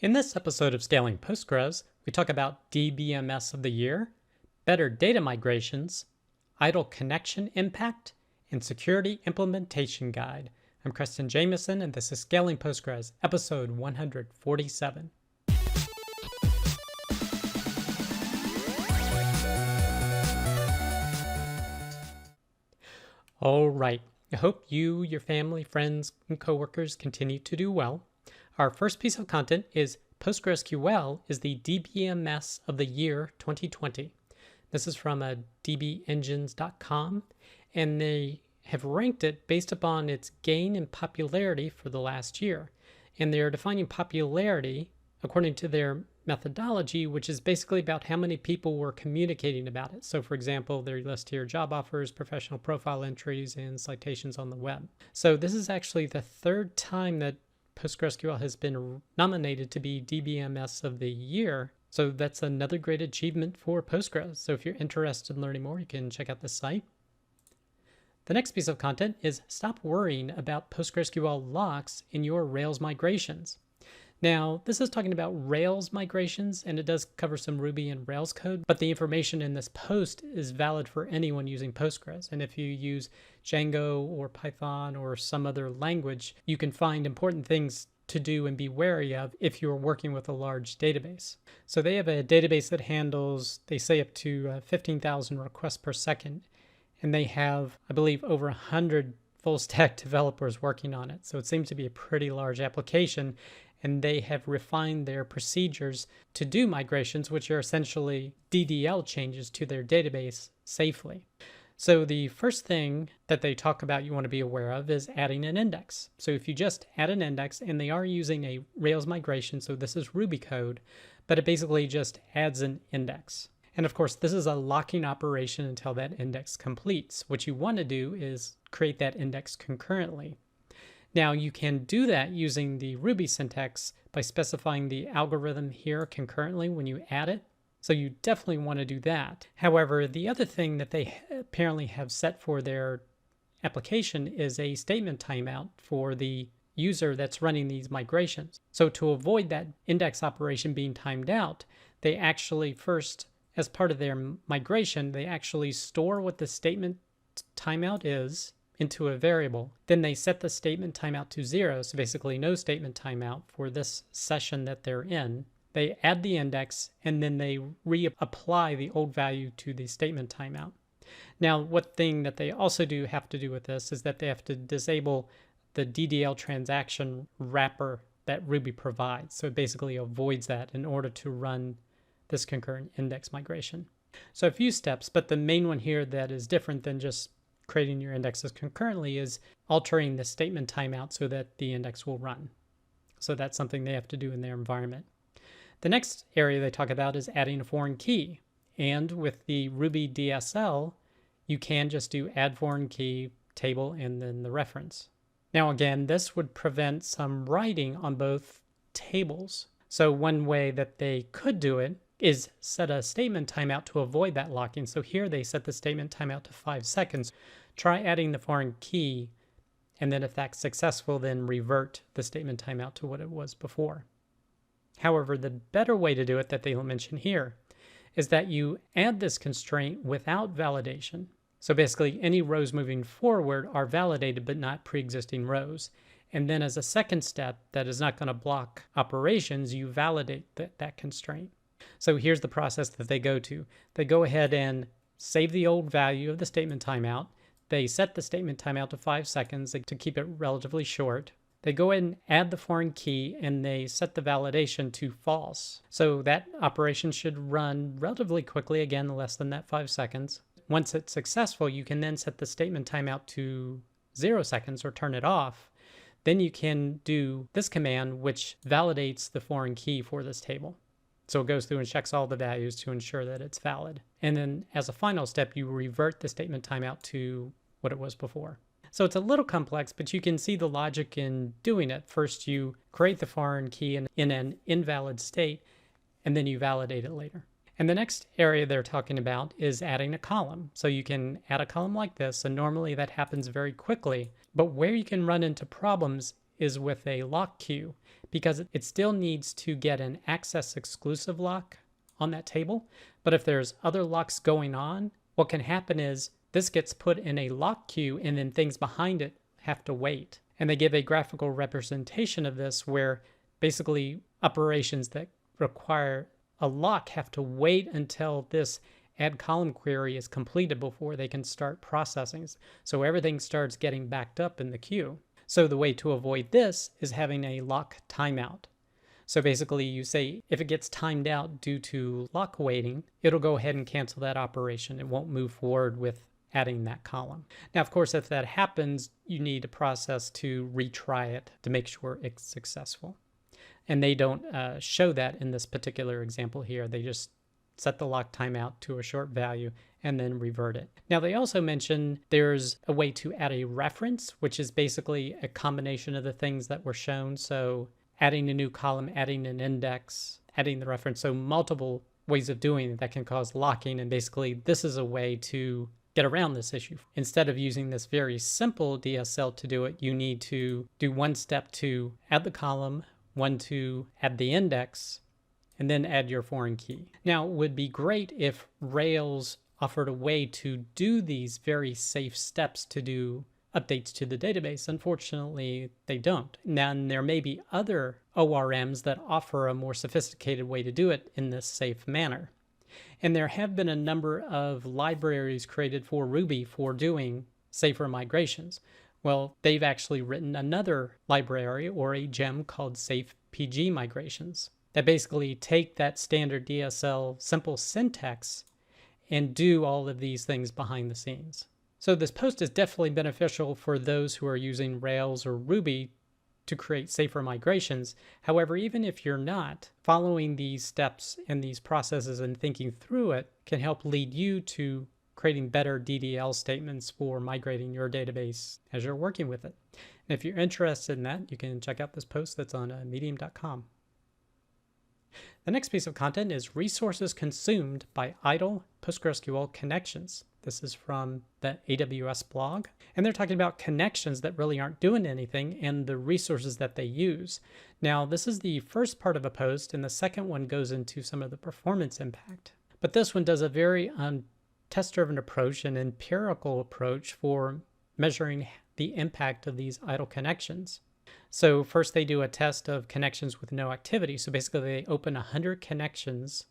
In this episode of Scaling Postgres, we talk about DBMS of the year, better data migrations, idle connection impact, and security implementation guide. I'm Preston Jameson, and this is Scaling Postgres, episode 147. All right, I hope you, your family, friends, and coworkers continue to do well. Our first piece of content is PostgreSQL is the DBMS of the year 2020. This is from dbengines.com, and they have ranked it based upon its gain in popularity for the last year. And they're defining popularity according to their methodology, which is basically about how many people were communicating about it. So for example, they list here job offers, professional profile entries, and citations on the web. So this is actually the third time that PostgreSQL has been nominated to be DBMS of the year. So that's another great achievement for Postgres. So if you're interested in learning more, you can check out the site. The next piece of content is stop worrying about PostgreSQL locks in your Rails migrations. Now, this is talking about Rails migrations, and it does cover some Ruby and Rails code, but the information in this post is valid for anyone using Postgres. And if you use Django or Python or some other language, you can find important things to do and be wary of if you're working with a large database. So they have a database that handles, they say, up to 15,000 requests per second, and they have, I believe, over 100 full stack developers working on it. So it seems to be a pretty large application. And they have refined their procedures to do migrations, which are essentially DDL changes to their database safely. So the first thing that they talk about you want to be aware of is adding an index. So if you just add an index, and they are using a Rails migration, so this is Ruby code, but it basically just adds an index. And of course, this is a locking operation until that index completes. What you want to do is create that index concurrently. Now, you can do that using the Ruby syntax by specifying the algorithm here concurrently when you add it. So you definitely want to do that. However, the other thing that they apparently have set for their application is a statement timeout for the user that's running these migrations. So to avoid that index operation being timed out, they actually first, as part of their migration, they actually store what the statement timeout is into a variable. Then they set the statement timeout to 0, so basically no statement timeout for this session that they're in. They add the index, and then they reapply the old value to the statement timeout. Now, one thing that they also have to do with this is that they have to disable the DDL transaction wrapper that Ruby provides. So it basically avoids that in order to run this concurrent index migration. So a few steps, but the main one here that is different than just creating your indexes concurrently is altering the statement timeout so that the index will run. So that's something they have to do in their environment. The next area they talk about is adding a foreign key. And with the Ruby DSL, you can just do add foreign key table and then the reference. Now again, this would prevent some writing on both tables. So one way that they could do it is set a statement timeout to avoid that locking. So here they set the statement timeout to 5 seconds. Try adding the foreign key, and then if that's successful, then revert the statement timeout to what it was before. However, the better way to do it that they'll mention here is that you add this constraint without validation. So basically, any rows moving forward are validated but not pre-existing rows. And then as a second step that is not going to block operations, you validate that constraint. So here's the process that they go to. They go ahead and save the old value of the statement timeout. They set the statement timeout to 5 seconds to keep it relatively short. They go ahead and add the foreign key, and they set the validation to false. So that operation should run relatively quickly, again, less than that 5 seconds. Once it's successful, you can then set the statement timeout to 0 seconds or turn it off. Then you can do this command, which validates the foreign key for this table. So it goes through and checks all the values to ensure that it's valid. And then as a final step, you revert the statement timeout to what it was before. So it's a little complex, but you can see the logic in doing it. First, you create the foreign key in an invalid state, and then you validate it later. And the next area they're talking about is adding a column. So you can add a column like this, and normally that happens very quickly. But where you can run into problems is with a lock queue, because it still needs to get an access exclusive lock on that table. But if there's other locks going on, what can happen is this gets put in a lock queue and then things behind it have to wait. And they give a graphical representation of this where basically operations that require a lock have to wait until this add column query is completed before they can start processing. So everything starts getting backed up in the queue. So the way to avoid this is having a lock timeout. So basically you say if it gets timed out due to lock waiting, it'll go ahead and cancel that operation. It won't move forward with adding that column. Now, of course, if that happens, you need a process to retry it to make sure it's successful. And they don't show that in this particular example here. They just set the lock timeout to a short value and then revert it. Now, they also mention there's a way to add a reference, which is basically a combination of the things that were shown. So adding a new column, adding an index, adding the reference. So multiple ways of doing it that can cause locking. And basically, this is a way to get around this issue. Instead of using this very simple DSL to do it, you need to do one step to add the column, one to add the index, and then add your foreign key. Now, it would be great if Rails offered a way to do these very safe steps to do updates to the database. Unfortunately, they don't. Now, there may be other ORMs that offer a more sophisticated way to do it in this safe manner. And there have been a number of libraries created for Ruby for doing safer migrations. Well, they've actually written another library or a gem called Safe PG Migrations that basically take that standard DSL simple syntax and do all of these things behind the scenes. So this post is definitely beneficial for those who are using Rails or Ruby to create safer migrations. However, even if you're not, following these steps and these processes and thinking through it can help lead you to creating better DDL statements for migrating your database as you're working with it. And if you're interested in that, you can check out this post that's on medium.com. The next piece of content is resources consumed by idle PostgreSQL connections. This is from the AWS blog, and they're talking about connections that really aren't doing anything and the resources that they use. Now, this is the first part of a post, and the second one goes into some of the performance impact. But this one does a very test-driven approach, an empirical approach for measuring the impact of these idle connections. So first they do a test of connections with no activity. So basically they open 100 connections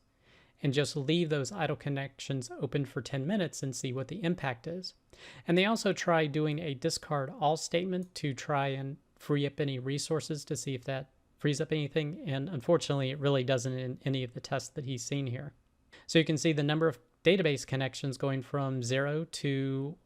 and just leave those idle connections open for 10 minutes and see what the impact is. And they also try doing a discard all statement to try and free up any resources to see if that frees up anything. And unfortunately, it really doesn't in any of the tests that he's seen here. So you can see the number of database connections going from 0 to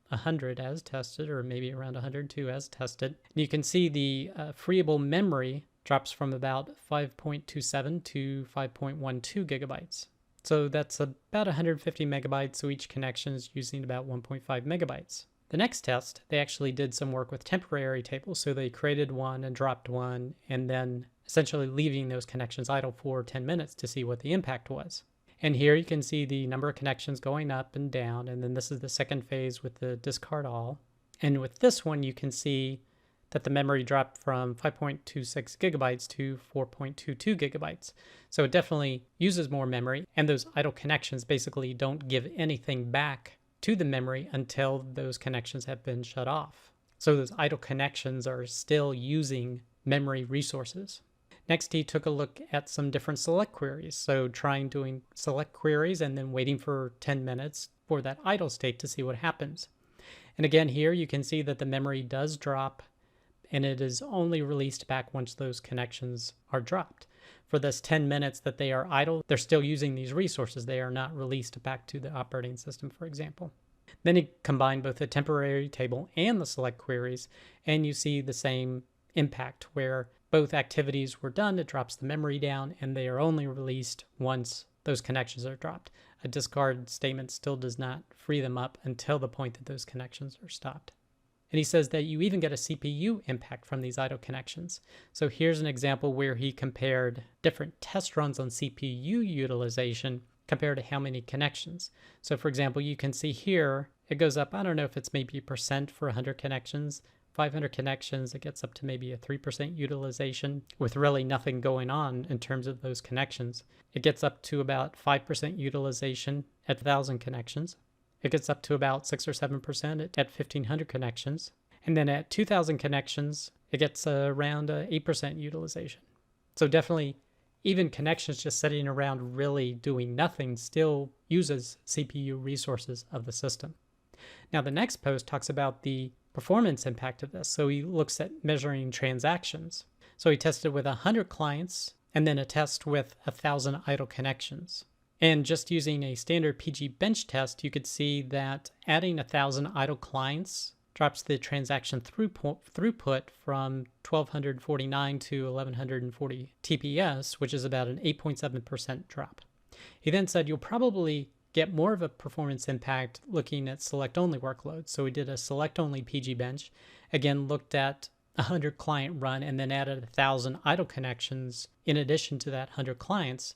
100 as tested, or maybe around 102 as tested. And you can see the freeable memory drops from about 5.27 to 5.12 gigabytes. So that's about 150 megabytes, so each connection is using about 1.5 megabytes. The next test, they actually did some work with temporary tables, so they created one and dropped one, and then essentially leaving those connections idle for 10 minutes to see what the impact was. And here you can see the number of connections going up and down, and then this is the second phase with the discard all. And with this one, you can see that the memory dropped from 5.26 gigabytes to 4.22 gigabytes. So it definitely uses more memory, and those idle connections basically don't give anything back to the memory until those connections have been shut off. So those idle connections are still using memory resources. Next, he took a look at some different select queries. So trying doing select queries and then waiting for 10 minutes for that idle state to see what happens. And again, here you can see that the memory does drop, and it is only released back once those connections are dropped. For this 10 minutes that they are idle, they're still using these resources. They are not released back to the operating system, for example. Then he combined both the temporary table and the select queries, and you see the same impact where both activities were done, it drops the memory down, and they are only released once those connections are dropped. A discard statement still does not free them up until the point that those connections are stopped. And he says that you even get a CPU impact from these idle connections. So here's an example where he compared different test runs on CPU utilization compared to how many connections. So for example, you can see here, it goes up, I don't know if it's maybe percent for 100 connections, 500 connections, it gets up to maybe a 3% utilization with really nothing going on in terms of those connections. It gets up to about 5% utilization at 1,000 connections. It gets up to about 6 or 7% at 1,500 connections. And then at 2,000 connections, it gets around 8% utilization. So definitely, even connections just sitting around really doing nothing still uses CPU resources of the system. Now, the next post talks about the performance impact of this. So he looks at measuring transactions. So he tested with 100 clients and then a test with 1,000 idle connections. And just using a standard PG bench test, you could see that adding 1,000 idle clients drops the transaction throughput from 1,249 to 1,140 TPS, which is about an 8.7% drop. He then said you'll probably get more of a performance impact looking at select-only workloads. So we did a select-only PG bench, again looked at 100 client run and then added 1,000 idle connections in addition to that 100 clients.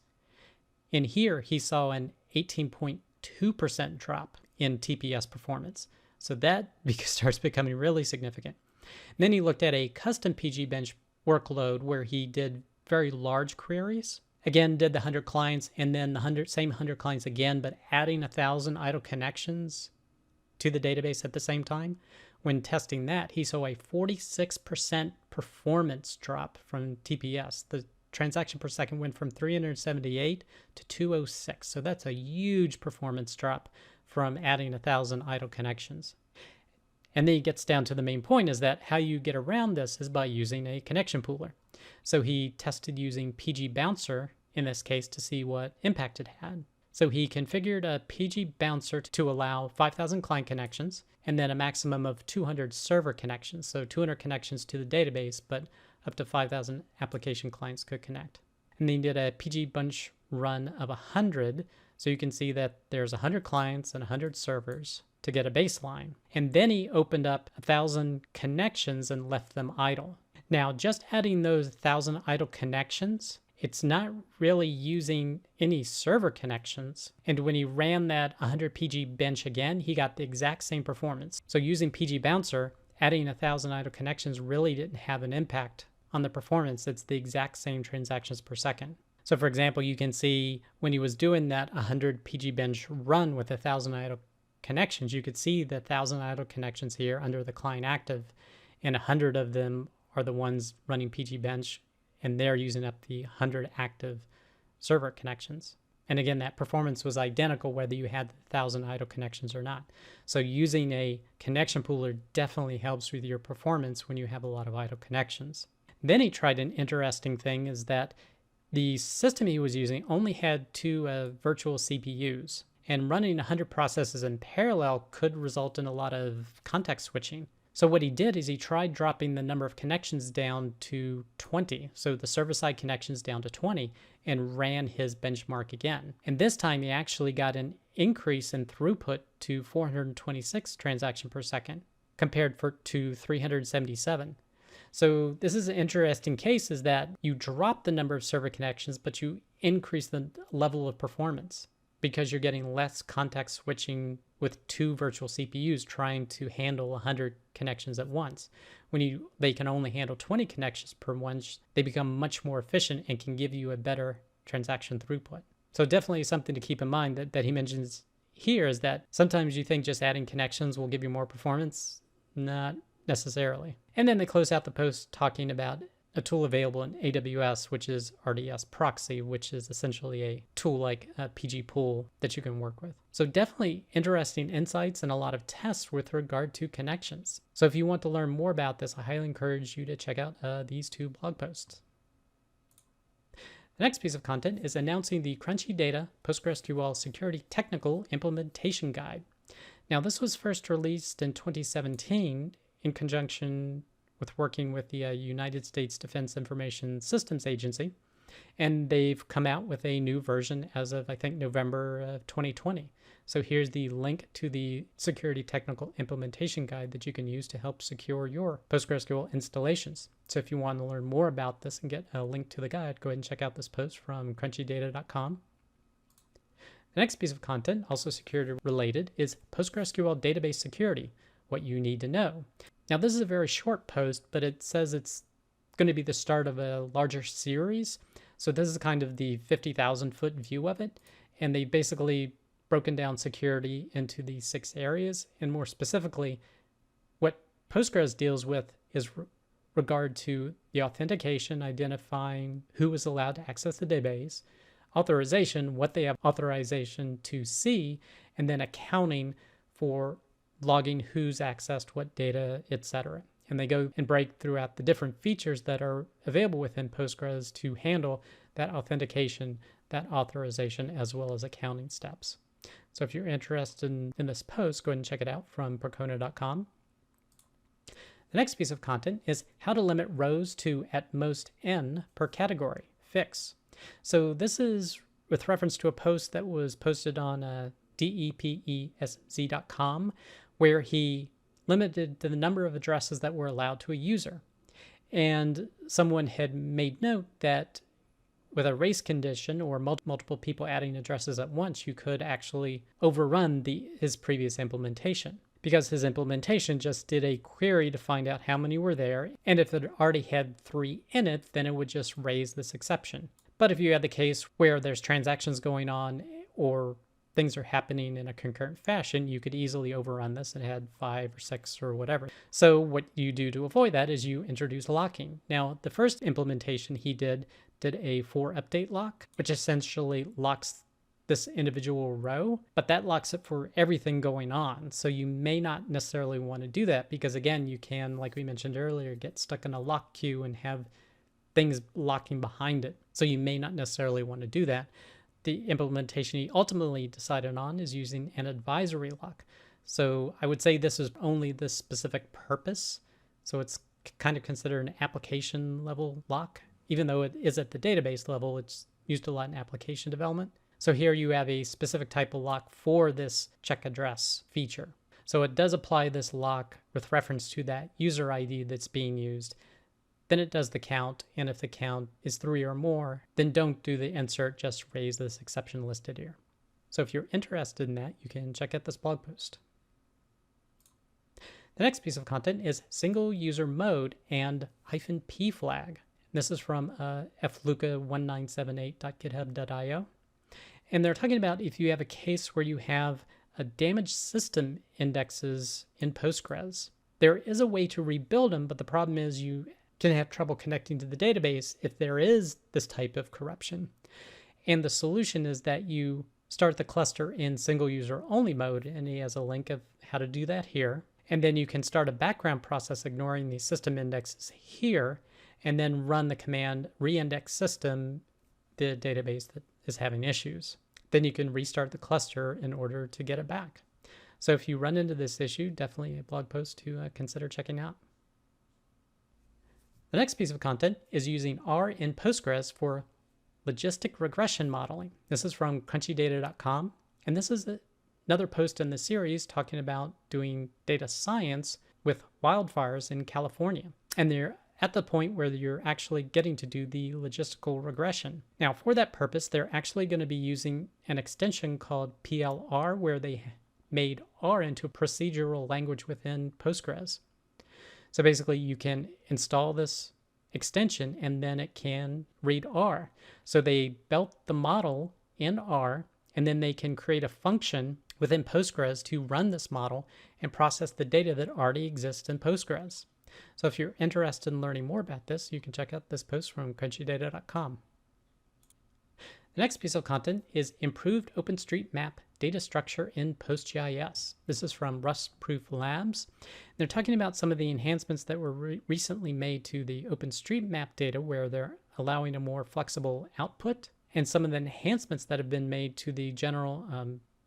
In here, he saw an 18.2% drop in TPS performance. So that starts becoming really significant. And then he looked at a custom PG bench workload where he did very large queries. Again, did the 100 clients and then the same 100 clients again, but adding 1,000 idle connections to the database at the same time. When testing that, he saw a 46% performance drop from TPS. The transaction per second went from 378 to 206. So that's a huge performance drop from adding 1,000 idle connections. And then he gets down to the main point is that how you get around this is by using a connection pooler. So he tested using PG Bouncer in this case to see what impact it had. So he configured a PG Bouncer to allow 5,000 client connections and then a maximum of 200 server connections. So 200 connections to the database, but up to 5,000 application clients could connect. And then he did a PG bunch run of 100. So you can see that there's 100 clients and 100 servers to get a baseline. And then he opened up 1,000 connections and left them idle. Now, just adding those 1,000 idle connections, it's not really using any server connections. And when he ran that 100 PG bench again, he got the exact same performance. So using PG Bouncer, adding 1,000 idle connections really didn't have an impact on the performance. It's the exact same transactions per second. So for example, you can see when he was doing that 100 PG bench run with 1,000 idle connections, you could see the 1,000 idle connections here under the client active, and 100 of them are the ones running PG bench, and they're using up the 100 active server connections. And again, that performance was identical whether you had 1,000 idle connections or not. So using a connection pooler definitely helps with your performance when you have a lot of idle connections. Then he tried an interesting thing is that the system he was using only had 2 virtual CPUs, and running 100 processes in parallel could result in a lot of context switching. So what he did is he tried dropping the number of connections down to 20, so the server-side connections down to 20, and ran his benchmark again. And this time he actually got an increase in throughput to 426 transactions per second compared to 377. So this is an interesting case is that you drop the number of server connections, but you increase the level of performance because you're getting less context switching with 2 virtual CPUs trying to handle 100 connections at once. When they can only handle 20 connections per one, they become much more efficient and can give you a better transaction throughput. So definitely something to keep in mind that he mentions here is that sometimes you think just adding connections will give you more performance. Not necessarily. And then they close out the post talking about a tool available in AWS, which is RDS Proxy, which is essentially a tool like a PG pool that you can work with. So definitely interesting insights and a lot of tests with regard to connections. So if you want to learn more about this, I highly encourage you to check out these 2 blog posts. The next piece of content is announcing the Crunchy Data PostgreSQL Security Technical Implementation Guide. Now, this was first released in 2017 in conjunction with working with the United States Defense Information Systems Agency, and they've come out with a new version as of, I think, November of 2020. So here's the link to the Security Technical Implementation Guide that you can use to help secure your PostgreSQL installations. So if you want to learn more about this and get a link to the guide, go ahead and check out this post from crunchydata.com. The next piece of content, also security related, is PostgreSQL database security, what you need to know. Now, this is a very short post, but it says it's going to be the start of a larger series. So this is kind of the 50,000 foot view of it. And they basically broken down security into these 6 areas. And more specifically, what Postgres deals with is regard to the authentication, identifying who is allowed to access the database, authorization, what they have authorization to see, and then accounting for logging who's accessed what data, etc. And they go and break throughout the different features that are available within Postgres to handle that authentication, that authorization, as well as accounting steps. So if you're interested in this post, go ahead and check it out from percona.com. The next piece of content is how to limit rows to at most n per category, fix. So this is with reference to a post that was posted on DEPESZ.com, where he limited the number of addresses that were allowed to a user. And someone had made note that with a race condition or multiple people adding addresses at once, you could actually overrun his previous implementation, because his implementation just did a query to find out how many were there. And if it already had 3 in it, then it would just raise this exception. But if you had the case where there's transactions going on or things are happening in a concurrent fashion, you could easily overrun this and had 5 or 6 or whatever. So what you do to avoid that is you introduce locking. Now, the first implementation he did a for update lock, which essentially locks this individual row, but that locks it for everything going on. So you may not necessarily want to do that because, again, you can, like we mentioned earlier, get stuck in a lock queue and have things locking behind it. So you may not necessarily want to do that. The implementation he ultimately decided on is using an advisory lock. So I would say this is only this specific purpose. So it's kind of considered an application level lock. Even though it is at the database level, it's used a lot in application development. So here you have a specific type of lock for this check address feature. So it does apply this lock with reference to that user ID that's being used. Then it does the count, and if the count is 3 or more, then don't do the insert, just raise this exception listed here. So if you're interested in that, you can check out this blog post. The next piece of content is single user mode and -p flag. This is from fluca1978.github.io. And they're talking about if you have a case where you have a damaged system indexes in Postgres, there is a way to rebuild them, but the problem is you can have trouble connecting to the database if there is this type of corruption. And the solution is that you start the cluster in single user only mode, and he has a link of how to do that here. And then you can start a background process ignoring the system indexes here, and then run the command reindex system, the database that is having issues. Then you can restart the cluster in order to get it back. So if you run into this issue, definitely a blog post to consider checking out. The next piece of content is using R in Postgres for logistic regression modeling. This is from crunchydata.com, and this is another post in the series talking about doing data science with wildfires in California. And they're at the point where you're actually getting to do the logistical regression. Now, for that purpose, they're actually going to be using an extension called PLR, where they made R into a procedural language within Postgres. So basically, you can install this extension, and then it can read R. So they built the model in R, and then they can create a function within Postgres to run this model and process the data that already exists in Postgres. So if you're interested in learning more about this, you can check out this post from crunchydata.com. The next piece of content is improved OpenStreetMap data structure in PostGIS. This is from Rust-Proof Labs. They're talking about some of the enhancements that were recently made to the OpenStreetMap data, where they're allowing a more flexible output, and some of the enhancements that have been made to the general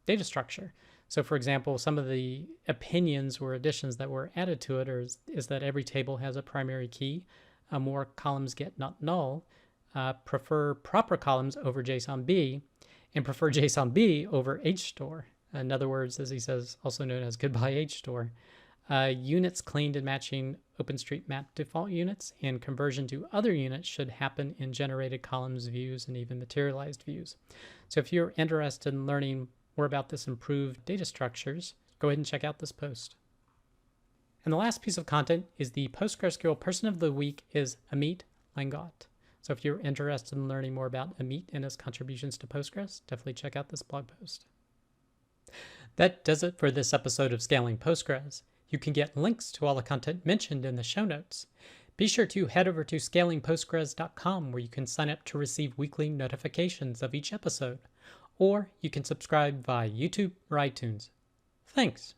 data structure. So for example, some of the opinions or additions that were added to it is that every table has a primary key, more columns get not null, prefer proper columns over JSON-B, and prefer JSON-B over HStore. In other words, as he says, also known as goodbye HStore. Units cleaned and matching OpenStreetMap default units, and conversion to other units should happen in generated columns, views, and even materialized views. So if you're interested in learning more about this improved data structures, go ahead and check out this post. And the last piece of content is the PostgreSQL Person of the Week is Amit Langote. So if you're interested in learning more about Amit and his contributions to Postgres, definitely check out this blog post. That does it for this episode of Scaling Postgres. You can get links to all the content mentioned in the show notes. Be sure to head over to scalingpostgres.com where you can sign up to receive weekly notifications of each episode, or you can subscribe via YouTube or iTunes. Thanks.